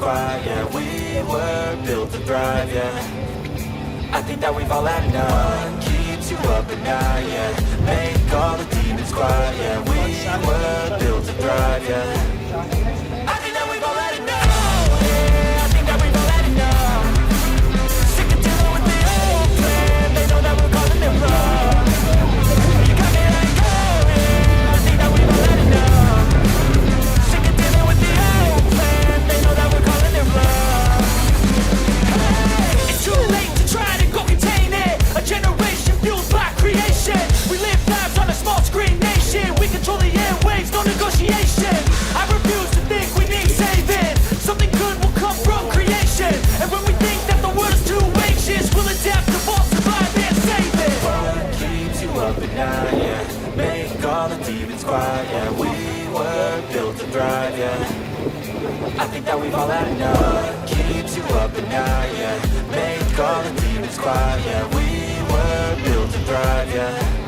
quiet, yeah. We were built to thrive, yeah. I think that we've all had enough. Keeps you up at night, yeah. Make all the demons quiet, yeah. We were built to thrive, yeah. I think that we've all had enough. Yeah, I think that we've all had enough. Sick of dealing with the old plan. They know that we're calling it wrong. You got me like, oh yeah. I think that we've all had enough. Sick of dealing with the old plan. They know that we're calling it wrong. Hey, it's too late to try to go contain it. A generation fueled by creation. We live lives on a small screen nation. We control the airwaves, no negotiation. I refuse to think we need saving. Something good will come from creation. And when we think that the world is too anxious, we'll adapt, evolve, survive and save it. What keeps you up at night, yeah. Make all the demons quiet, yeah. We were built to thrive, yeah. I think that we've all had enough. Keeps you up at night, yeah. Make all the demons quiet, yeah. We were built to thrive, yeah.